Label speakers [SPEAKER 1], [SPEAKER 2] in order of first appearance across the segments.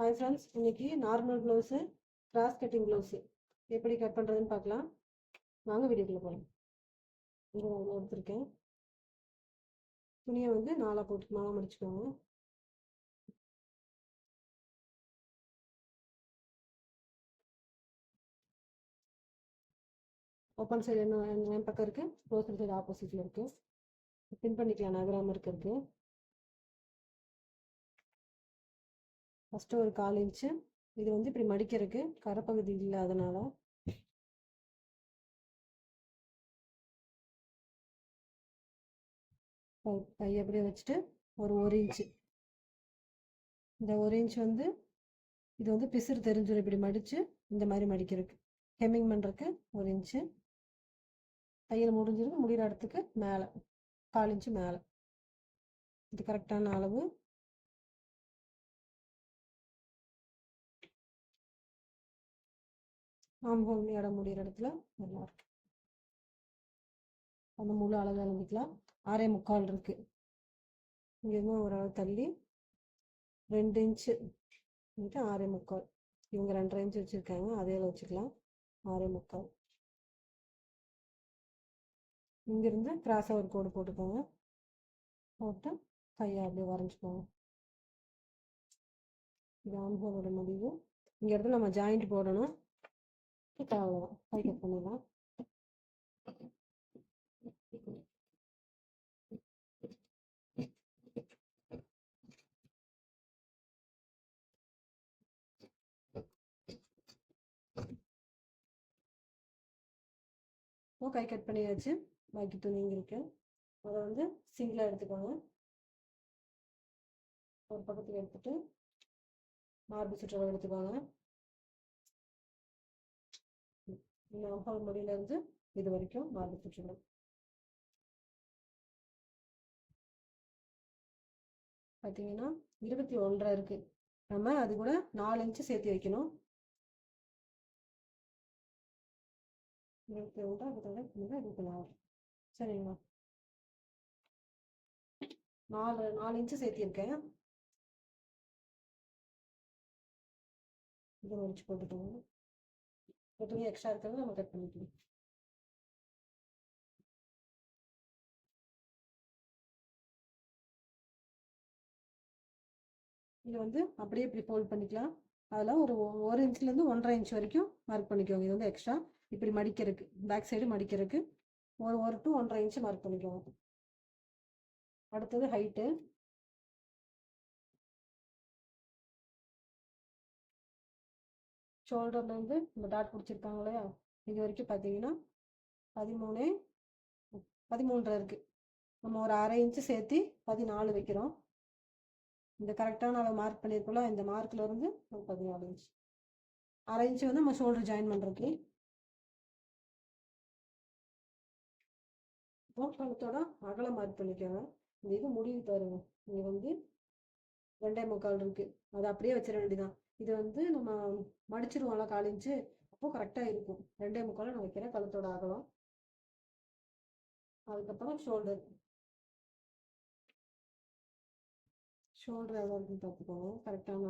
[SPEAKER 1] Hi friends, இன்னைக்கு normal blouse cross cutting blouse எப்படி cut பண்ணுறதுன்னு பார்க்கலாம். வாங்க வீடியோக்குள்ளே போகலாம். இங்கே நான் எடுத்திருக்கேன். துணியை வந்து நாலாக போட்டு மாவு மடிச்சுக்கோங்க. ஓப்பன் சைடு என்ன என் பக்கம் இருக்குது, க்ளோஸ் சைடு ஆப்போசிட்டில் இருக்குது. பின் பண்ணிக்கலாம் நகராமல் இருக்கிறதுக்கு. ஃபஸ்ட்டு ஒரு 1/4 இன்ச்சு இது வந்து இப்படி மடிக்கிறதுக்கு கரைப்பகுதி இல்லை, அதனால் கை அப்படியே வச்சுட்டு ஒரு 1 இன்ச்சு, இந்த 1 இன்ச் வந்து இது வந்து பிசுறு தெரிஞ்சிடும். இப்படி மடித்து இந்த மாதிரி மடிக்கிறதுக்கு ஹெம்மிங் பண்ணுறதுக்கு 1 இன்ச்சு. தையல் முடிஞ்சிருக்கு, முடிகிற இடத்துக்கு மேலே 1/4 இன்ச்சு மேலே. இது கரெக்டான அளவு. ஆம்பூல் இடம் முடிகிற இடத்துல நல்லா இருக்கு. அந்த முழு அளவு அளந்துக்கலாம். 6.75 இருக்கு. இங்கேருந்து ஒரு அளவு தள்ளி 2 இன்ச்சு 6.75. இவங்க 2.5 இன்ச்சு வச்சுருக்காங்க, அதே வச்சுக்கலாம். 6.75. இங்கிருந்து கிராஸாக ஒரு கோடு போட்டுக்கோங்க. போட்டு கையை அப்படியே வரைஞ்சிக்கோங்க. இது ஆம்பூலோட முடிவு. இங்கே இடத்துல நம்ம ஜாயிண்ட் போடணும். அவ்வளோதான், கை கட் பண்ணிடலாம். கை கட் பண்ணியாச்சு. பாக்கி துணி இங்கே இருக்கு, அதை வந்து சிங்கிளாக எடுத்துக்கோங்க. ஒரு பக்கத்துக்கு எடுத்துட்டு மார்பு சுற்றளவு எடுத்துக்கோங்க. ஆம்பூல் முடியிலேருந்து இது வரைக்கும் மார்பு சுற்றளவு. பார்த்தீங்கன்னா 21.5 இருக்கு. நம்ம அது கூட 4 இன்ச்சு சேர்த்து வைக்கணும். 21, 24. சரிங்களா? 4 இன்ச்சு சேர்த்திருக்கேன். இதை முடிச்சு போட்டுக்கோங்க. துணி எக்ஸ்ட்ரா இருக்கிறது நம்ம கட் பண்ணிக்கலாம். இது வந்து அப்படியே இப்படி ஃபோல்ட் பண்ணிக்கலாம். அதில் ஒரு 1 இன்ச்லேருந்து 1.5 இன்ச் வரைக்கும் மார்க் பண்ணிக்கோங்க. இது வந்து எக்ஸ்ட்ரா இப்படி மடிக்கிறதுக்கு, பேக் சைடு மடிக்கிறதுக்கு ஒரு டு 1.5 இன்ச்சு மார்க் பண்ணிக்கோங்க. அடுத்தது ஹைட்டு. ஷோல்டர்லேருந்து இந்த டாட் பிடிச்சிருக்காங்க இல்லையா, இது வரைக்கும் பார்த்தீங்கன்னா 13.5 இருக்குது. நம்ம ஒரு 1/2 இன்ச்சு சேர்த்து 14 வைக்கிறோம். இந்த கரெக்டான அளவு மார்க் பண்ணியிருக்கோம்ல, இந்த மார்க்கில் இருந்து ஒரு 14 இன்ச். 1/2 இன்ச்சு வந்து நம்ம ஷோல்டர் ஜாயின் பண்ணுறதுக்கு. கழுத்தோட அகலம் மார்க் பண்ணிக்கோங்க. இந்த இது முடிவு தருங்க. இங்கே வந்து 2.75 இருக்கு, அது அப்படியே வச்சிட வேண்டியதான். இது வந்து நம்ம மடிச்சிருவோம்ல 1/4 இன்ச்சு, அப்போ கரெக்டாக இருக்கும். 2.75 நான் வைக்கிறேன் கழுத்தோட அகலம். அதுக்கப்புறம் ஷோல்டர் எவ்வளோ இருக்குன்னு பார்த்துக்கோங்க. கரெக்டான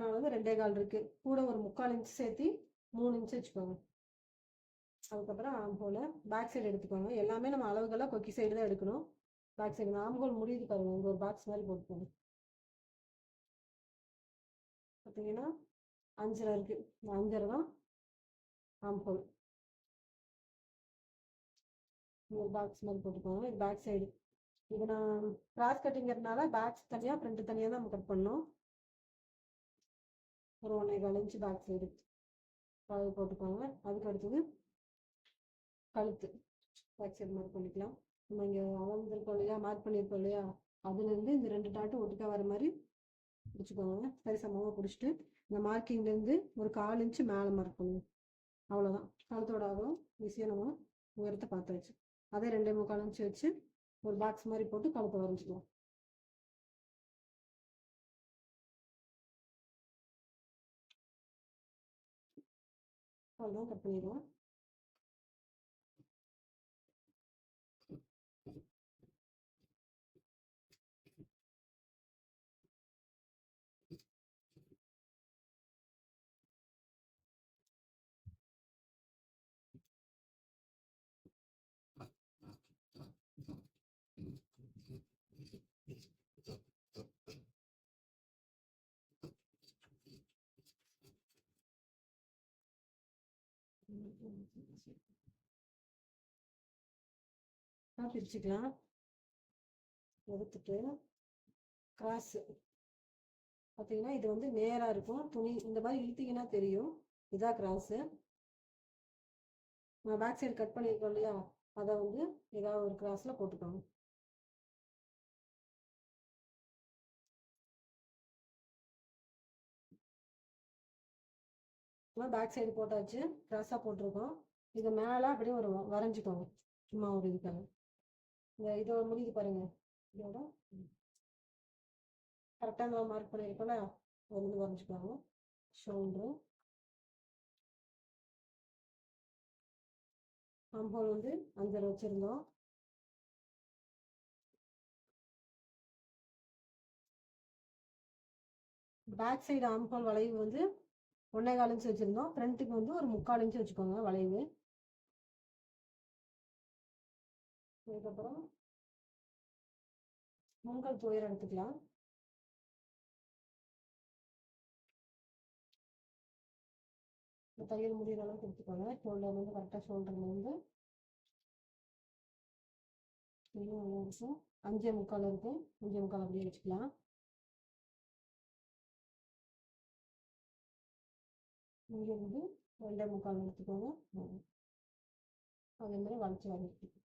[SPEAKER 1] அளவு 2.25 இருக்கு. கூட ஒரு 3/4 இன்ச்சு சேர்த்து 3 இன்ச்சு வச்சுக்கோங்க. அதுக்கப்புறம் ஆம்ஹோல பேக் சைடு எடுத்துக்கோங்க. எல்லாமே நம்ம அளவுகள்லாம் கொக்கி சைடு தான் எடுக்கணும். பேக் சைடு ஆம்ஹோல் முடியுது பாருங்க, இங்கே ஒரு பாக்ஸ் மாதிரி போட்டுக்கோங்க. பார்த்தீங்கன்னா 5.5 இருக்கு. இந்த 5.5 தான் ஆம்ஹோல். ஒரு பாக்ஸ் மாதிரி போட்டுக்கோங்க. இது பேக் சைடு. இது நான் கிராஸ் கட்டிங்கிறதுனால பேக்ஸ் தனியாக ஃப்ரண்ட் தனியாக தான் நம்ம கட் பண்ணோம். ஒரு 1.25 இன்ச்சு பேக் சைடு அளவு போட்டுக்கோங்க. அதுக்கு அடுத்தது கழுத்து பேக் சைடு மார்க் பண்ணிக்கலாம். நம்ம இங்கே அளந்துருக்கோம் இல்லையா, மார்க் பண்ணியிருக்கோம் இல்லையா, அதுலேருந்து இந்த 2 டாட்டும் ஒட்டுக்கா வர மாதிரி பிடிச்சிக்கோங்க. சரி சமமாக பிடிச்சிட்டு இந்த மார்க்கிங்லேருந்து ஒரு 1/4 இன்ச்சு மேலே மார்க் பண்ணுங்க. அவ்வளோதான். கழுத்தோட ஆகும். ஈஸியாக நம்ம உயரத்தை பார்த்து வச்சு அதே 2.75 இன்ச்சு வச்சு ஒரு பாக்ஸ் மாதிரி போட்டு கழுத்தை வரைஞ்சிக்கலாம். அவ்வளோதான், கட் பண்ணிடலாம். பிரிச்சுக்கலாம். எடுத்துட்டு கிராஸ் பார்த்தீங்கன்னா இது வந்து நேராக இருக்கும். துணி இந்த மாதிரி இழுத்தீங்கன்னா தெரியும். இதான் கிராஸு. நான் பேக் சைடு கட் பண்ணியிருக்கோம் இல்லையா, அதை வந்து ஏதாவது ஒரு கிராஸில் போட்டுக்கோங்க. பேக் சைடு போட்டாச்சு, கிராஸாக போட்டிருக்கோம். இது மேலே அப்படியே ஒரு வரைஞ்சிக்கோங்க. சும்மா ஒரு இதுக்காக இதோட முடியுது பாருங்க. இதோட கரெக்டாக நம்ம மார்க் பண்ணியிருக்கோம்ல, அது வந்து வரைஞ்சிக்கோங்க. ஷோல்டரு ஆம்ஹோல் வந்து 5 வச்சுருந்தோம். பேக் சைடு ஆம்ஹோல் வளைவு வந்து 1.25 இன்ச் வச்சுருந்தோம். ஃப்ரண்ட்டுக்கு வந்து ஒரு 3/4 இன்ச் வச்சுக்கோங்க வளைவு. அதுக்கப்புறம் முன்கழுத்து உயரம் எடுத்துக்கலாம். தையல் முடிகிற அளவுக்கு எடுத்துக்கோங்க. ஷோல்டர் வந்து கரெக்டாக ஷோல்டர்லேருந்து 5.25 இருக்கும். 5.25 அப்படியே வச்சுக்கலாம். இங்கேருந்து 2.25 எடுத்துக்கோங்க. அதே மாதிரி வளைச்சி வரைக்கும்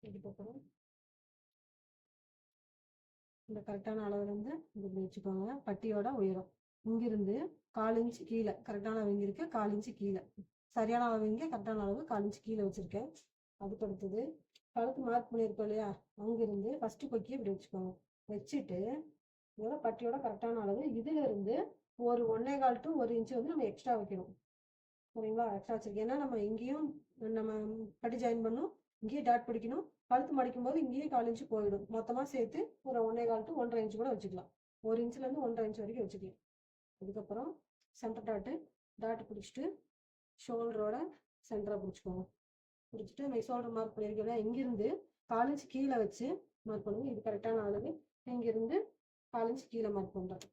[SPEAKER 1] இதுக்கப்புறம் இந்த கரெக்டான அளவுலேருந்து இப்படி வச்சுக்கோங்க. பட்டியோட உயரம் இங்கிருந்து 1/4 இன்ச்சு கீழே கரெக்டான அளவு இங்கே இருக்குது. 1/4 இன்ச்சு கீழே சரியான அளவு இங்கே கரெக்டான அளவு 1/4 இன்ச்சு கீழே வச்சுருக்கேன். அதுக்கு அடுத்தது கழுத்து மார்க் பண்ணியிருக்கோம் இல்லையா, அங்கிருந்து ஃபஸ்ட்டு கொக்கி இப்படி வச்சுக்கோங்க. வச்சுட்டு இதோட பட்டியோட கரெக்டான அளவு இதிலிருந்து ஒரு 1.25 to 1 இன்ச்சு வந்து நம்ம எக்ஸ்ட்ரா வைக்கணும். சரிங்களா? எக்ஸ்ட்ரா வச்சிருக்கேன். ஏன்னா நம்ம இங்கேயும் நம்ம பட்டி ஜாயின் பண்ணணும், இங்கேயும் டாட் பிடிக்கணும். கழுத்து மடிக்கும் போது இங்கேயும் 1/4 இன்ச்சு போயிடும். மொத்தமாக சேர்த்து ஒரு 1.25 to 1.5 இன்ச்சு கூட வச்சுக்கலாம். 1 இன்ச்லேருந்து 1.5 இன்ச் வரைக்கும் வச்சுக்கலாம். அதுக்கப்புறம் சென்டர் டாட் பிடிச்சிட்டு ஷோல்டரோட சென்டரை பிடிச்சிக்கோங்க. பிடிச்சிட்டு நம்ம ஷோல்டர் மார்க் பண்ணியிருக்கோம். இங்கிருந்து 1/4 இன்ச்சு கீழே வச்சு மார்க் பண்ணுங்க. இது கரெக்டான அளவு. இங்கிருந்து 1/4 இன்ச்சு கீழே மார்க் பண்ணுறேன்.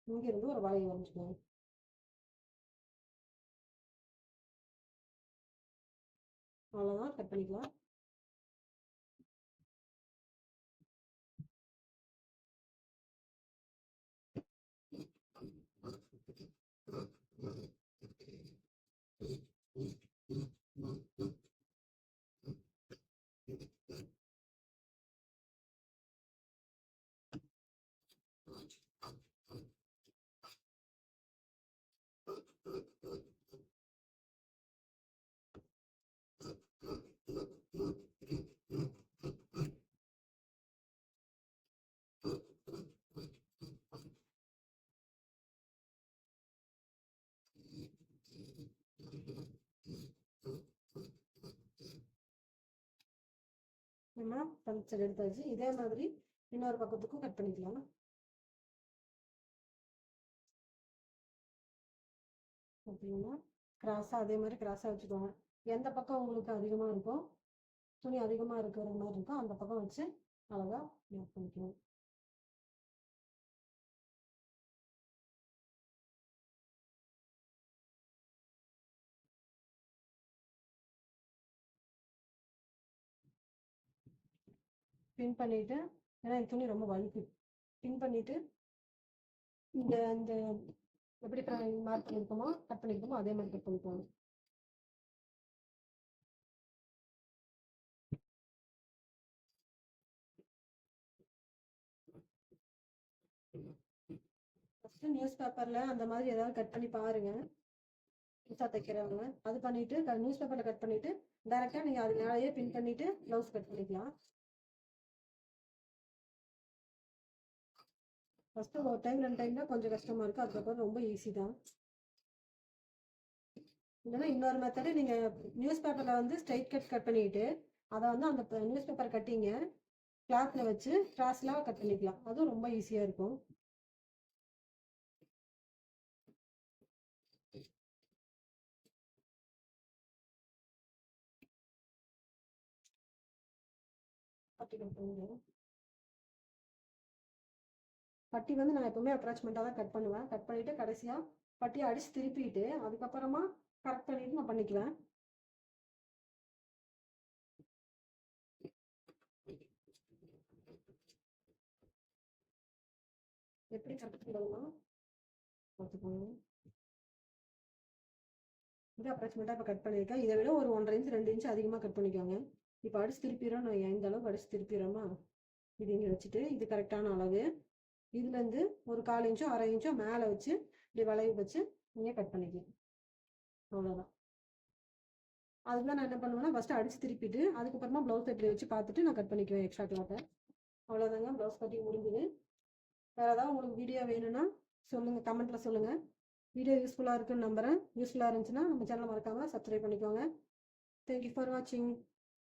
[SPEAKER 1] இங்கிருந்து ஒரு வளைவு வரைஞ்சிக்கோங்க. அவ்வளோதான், கட் பண்ணிக்கலாம். நம்ம பஞ்சர் எடுத்தாச்சு. இதே மாதிரி இன்னொரு பக்கத்துக்கும் கட் பண்ணிக்கலாம். பார்த்தீங்கன்னா கிராஸாக அதே மாதிரி கிராஸாக வச்சுக்கோங்க. எந்த பக்கம் உங்களுக்கு அதிகமாக இருக்கும், துணி அதிகமாக இருக்கிற மாதிரி இருக்கும், அந்த பக்கம் வச்சு அழகாக மார்க் பண்ணிக்கணும். பின் பண்ணிட்டு, ஏன்னா இந்த துணி ரொம்ப வலிக்கு, பின் பண்ணிட்டு இந்த இந்த எப்படி மார்க் பண்ணியிருக்கோமோ கட் பண்ணியிருக்கோமோ அதே மாதிரி கட் பண்ணிக்கோங்க. ஃபஸ்ட்டு நியூஸ் பேப்பரில் அந்த மாதிரி ஏதாவது கட் பண்ணி பாருங்க, புதுசாக தைக்கிறவங்க. அது பண்ணிட்டு நியூஸ் பேப்பரில் கட் பண்ணிட்டு டைரெக்டாக நீங்கள் அது மேலேயே பின் பண்ணிட்டு ப்ளவுஸ் கட் பண்ணிக்கலாம். ஃபஸ்ட்டு ஒரு டைம் 2 டைம் தான் கொஞ்சம் கஷ்டமாக இருக்குது, அதுக்கப்புறம் ரொம்ப ஈஸி தான். இல்லைன்னா இன்னொரு மெத்தடு, நீங்கள் நியூஸ் பேப்பரில் வந்து ஸ்ட்ரைட் கட் பண்ணிட்டு அதை வந்து அந்த நியூஸ் பேப்பர் கட்டிங்க கிளாத்தில் வச்சு கிராஸ்லாம் கட் பண்ணிக்கலாம். அதுவும் ரொம்ப ஈஸியாக இருக்கும். பட்டி கட் பண்ணுங்க. பட்டி வந்து நான் எப்பவுமே அப்ராச்மெண்ட்டாக தான் கட் பண்ணுவேன். கட் பண்ணிவிட்டு கடைசியாக பட்டியை அடித்து திருப்பிட்டு அதுக்கப்புறமா கரெக்ட் பண்ணிவிட்டு நான் பண்ணிக்குவேன். எப்படி கரெக்ட் பண்ணுறதுன்னா பார்த்துக்கோங்க. இது அப்ராக்சிமேட்டாக இப்போ கட் பண்ணியிருக்கேன். இதை விட ஒரு 1.5 இன்ச் 2 இன்ச் அதிகமாக கட் பண்ணிக்கோங்க. இப்போ அடிச்சு திருப்பிடுறோம். நான் எந்த அளவுக்கு அடிச்சு திருப்பிடுறோமா இது இங்கே வச்சுட்டு இது கரெக்டான அளவு. இதுலேருந்து ஒரு 1/4 இன்ச்சோ 1/2 இன்ச்சோ மேலே வச்சு இப்படி வளைவு வச்சு நீங்கள் கட் பண்ணிக்கலாம். அவ்வளோதான். அதுதான் நான் என்ன பண்ணுவேன்னா ஃபஸ்ட்டு அடிச்சு திருப்பிட்டு அதுக்கப்புறமா ப்ளவுஸ் கட்டில் வச்சு பார்த்துட்டு நான் கட் பண்ணிக்குவேன் எக்ஸ்ட்ரா கிளாத்தை. அவ்வளோதாங்க, ப்ளவுஸ் கட்டிங் முடிஞ்சுது. வேறு ஏதாவது உங்களுக்கு வீடியோ வேணும்னா சொல்லுங்கள், கமெண்ட்டில் சொல்லுங்கள். வீடியோ யூஸ்ஃபுல்லாக இருக்குன்னு நம்புகிறேன். யூஸ்ஃபுல்லாக இருந்துச்சுன்னா நம்ம சேனலை மறக்காமல் சப்ஸ்கிரைப் பண்ணிக்கோங்க. தேங்க்யூ ஃபார் வாட்சிங்.